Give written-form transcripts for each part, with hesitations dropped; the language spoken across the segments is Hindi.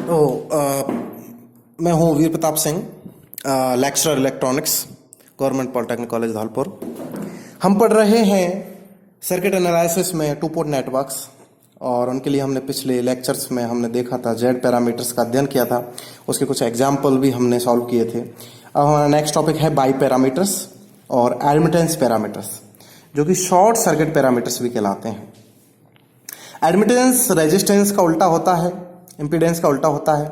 तो मैं हूँ Veer Pratap Singh, lecturer electronics, government polytechnic college Dholpur. हम पढ़ रहे हैं सर्किट एनालिसिस में टू पोर्ट नेटवर्क्स, और उनके लिए हमने पिछले लेक्चर्स में हमने देखा था जेड पैरामीटर्स का अध्ययन किया था, उसके कुछ एग्जाम्पल भी हमने सॉल्व किए थे। अब हमारा नेक्स्ट टॉपिक है बाई पैरामीटर्स और एडमिटेंस पैरामीटर्स, जो कि शॉर्ट सर्किट पैरामीटर्स भी कहलाते हैं। एडमिटेंस रेजिस्टेंस का उल्टा होता है, इम्पीडेंस का उल्टा होता है,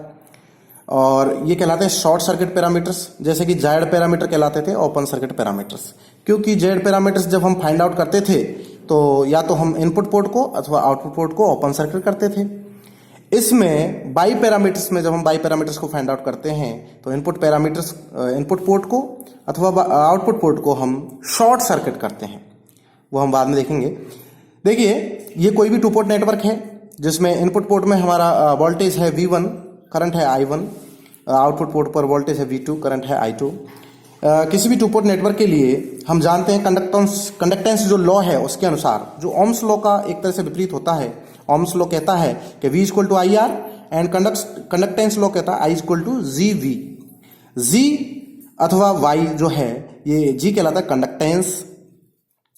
और ये कहलाते हैं शॉर्ट सर्किट पैरामीटर्स, जैसे कि जेड पैरामीटर कहलाते थे ओपन सर्किट पैरामीटर्स। क्योंकि जेड पैरामीटर्स जब हम फाइंड आउट करते थे तो या तो हम इनपुट पोर्ट को अथवा आउटपुट पोर्ट को ओपन सर्किट करते थे। इसमें बाई पैरामीटर्स में जब हम बाई पैरामीटर्स को फाइंड आउट करते हैं तो इनपुट पैरामीटर्स इनपुट पोर्ट को अथवा आउटपुट पोर्ट को हम शॉर्ट सर्किट करते हैं, वो हम बाद में देखेंगे। देखिए, ये कोई भी टू पोर्ट नेटवर्क है जिसमें इनपुट पोर्ट में हमारा वोल्टेज है V1, करंट है I1, आउटपुट पोर्ट पर वोल्टेज है V2, करंट है I2। किसी भी टू पोर्ट नेटवर्क के लिए हम जानते हैं कंडक्टेंस जो लॉ है उसके अनुसार, जो ओम्स लॉ का एक तरह से विपरीत होता है। ओम्स लॉ कहता है कि V equal to IR and conductance law कहता है I equal to GV। G अथवा Y जो है, ये G कहलाता है कंडक्टेंस,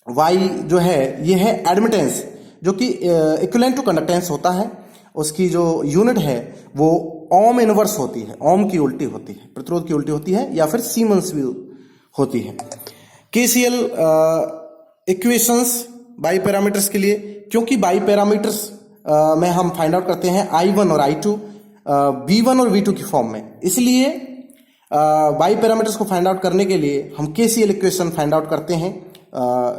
Y जो है ये है एडमिटेंस, जो कि इक्विवेलेंट टू कंडक्टेंस होता है। उसकी जो यूनिट है वो ओम इनवर्स होती है, ओम की उल्टी होती है, प्रतिरोध की उल्टी होती है, या फिर सीमेंस भी होती है। KCL इक्वेशंस बाई पैरामीटर्स के लिए, क्योंकि बाई पैरामीटर्स में हम फाइंड आउट करते हैं I1 और I2 V1 और V2 की फॉर्म में, इसलिए बाई पैरामीटर्स को फाइंड आउट करने के लिए हम KCL इक्वेशन फाइंड आउट करते हैं,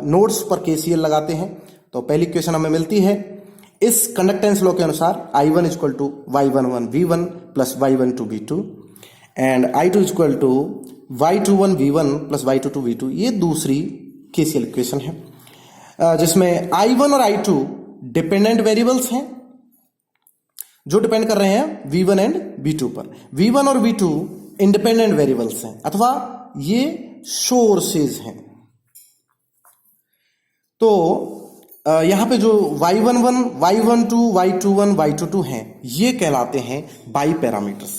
नोड्स पर KCL लगाते हैं। तो पहली इक्वेशन हमें मिलती है इस कंडक्टेंस लॉ के अनुसार I1 equal to Y11 V1 plus Y12 V2 and I2 equal to Y21 V1 plus Y22 V2। ये दूसरी KCL इक्वेशन है, जिसमें I1 और I2 डिपेंडेंट वेरिएबल्स हैं जो डिपेंड कर रहे हैं V1 एंड V2 पर। V1 और V2 इंडिपेंडेंट वेरिएबल्स हैं, अथवा ये सोर्सेज हैं। तो यहां पे जो Y11, Y12, Y21, Y22 हैं, ये कहलाते हैं बाई पैरामीटर्स।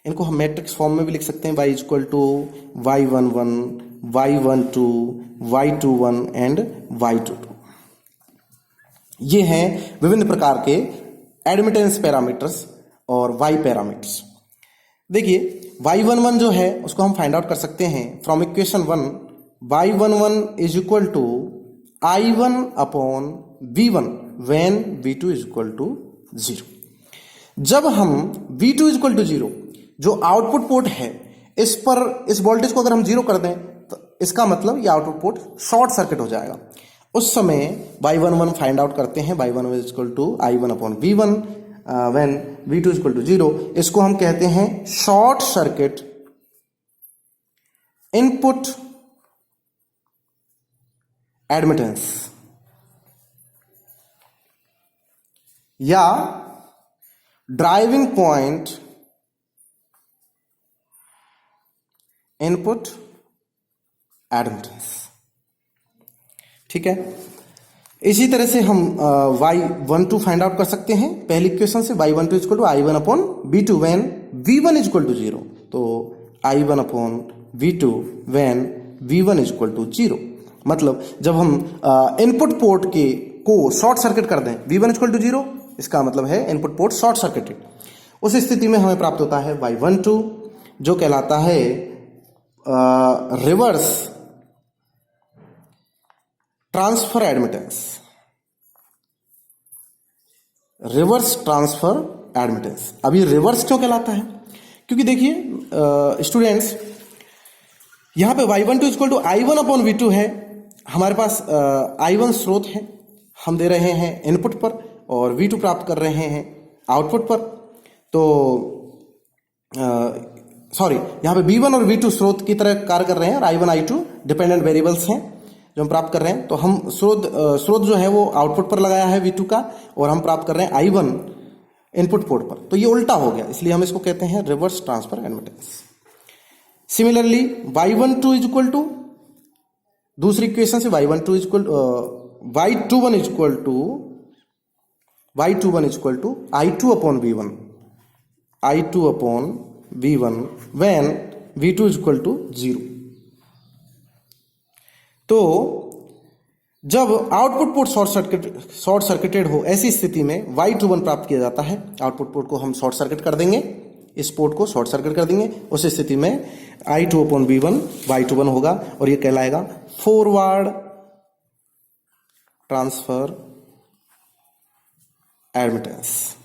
इनको हम मैट्रिक्स फॉर्म में भी लिख सकते हैं, Y equal to Y11, Y12, Y21 and Y22। ये हैं विभिन्न प्रकार के एडमिटेंस पैरामीटर्स और Y पैरामीटर्स। देखिए, Y11 जो है उसको हम फाइंड आउट कर सकते हैं from equation 1। Y11 is equal to I1 upon V1 when V2 is equal to 0। जब हम V2 इज इक्वल टू 0, जो आउटपुट पोर्ट है, इस पर इस वोल्टेज को अगर हम 0 कर दें तो इसका मतलब ये आउटपुट पोर्ट शॉर्ट सर्किट हो जाएगा। उस समय Y11 फाइंड आउट करते हैं, Y11 is equal to I1 upon V1 when V2 is equal to 0। इसको हम कहते हैं शॉर्ट सर्किट इनपुट एडमिटेंस, या ड्राइविंग पॉइंट इनपुट एडमिटेंस। ठीक है, इसी तरह से हम Y12 फाइंड आउट कर सकते हैं पहली इक्वेशन से। Y12 equal to I1 upon V2 when V1 is equal to 0। तो I1 upon V2 when V1 is equal to 0, मतलब जब हम इनपुट पोर्ट के को शॉर्ट सर्किट कर दें, V1 इक्वल टू 0, इसका मतलब है इनपुट पोर्ट शॉर्ट सर्किटेड। उस स्थिति में हमें प्राप्त होता है Y12, जो कहलाता है reverse transfer admittance. Reverse transfer admittance. अब ये रिवर्स क्यों कहलाता है? क्योंकि देखिए स्टूडेंट्स, यहां पे Y12 equal to I1 upon V2 है, हमारे पास I1 स्रोत है, हम दे रहे हैं इनपुट पर, और V2 प्राप्त कर रहे हैं आउटपुट पर। तो सॉरी, यहाँ पे V1 और V2 स्रोत की तरह कार्य कर रहे हैं, और I1 I2 डिपेंडेंट वेरिएबल्स हैं जो हम प्राप्त कर रहे हैं। तो हम स्रोत जो है वो आउटपुट पर लगाया है V2 का, और हम प्राप्त कर रहे हैं I1 इनपुट पोर्ट पर। तो ये उल्टा हो गया, इसलिए हम इसको कहते हैं reverse transfer admittance. Similarly Y12 is equal to, दूसरी इक्वेशन से Y21 is equal to I2 upon V1 I2 upon V1 when V2 is equal to 0। तो जब आउटपुट पोर्ट शॉर्ट सर्किटेड हो, ऐसी स्थिति में Y21 प्राप्त किया जाता है। आउटपुट पोर्ट को हम शॉर्ट सर्किट कर देंगे, इस पोर्ट को शॉर्ट सर्किट कर देंगे, उस स्थिति में I2 अपॉन V1 Y21 होगा और ये कहलाएगा फॉरवर्ड ट्रांसफर एडमिटेंस।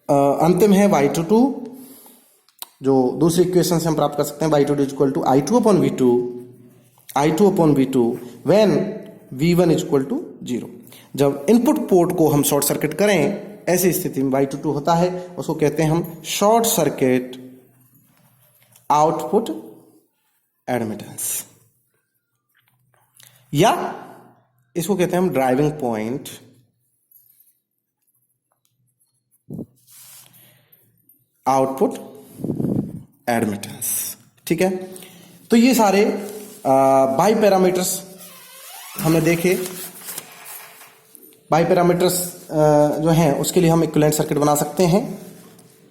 अंतिम है Y22, जो दूसरी इक्वेशन से हम प्राप्त कर सकते हैं। Y22 is equal to I2 upon V2 when V1 is equal to 0। जब इनपुट पोर्ट को हम शॉर्ट सर्किट करें, ऐसी स्थिति में Y22 होता है, उसको कहते हैं हम शॉर्ट सर्किट आउटपुट एडमिटेंस, या इसको कहते हैं हम ड्राइविंग पॉइंट आउटपुट एडमिटेंस। ठीक है, तो ये सारे बाई पैरामीटर्स हमने देखे। बाई पैरामीटर्स जो हैं उसके लिए हम इक्विवेलेंट सर्किट बना सकते हैं।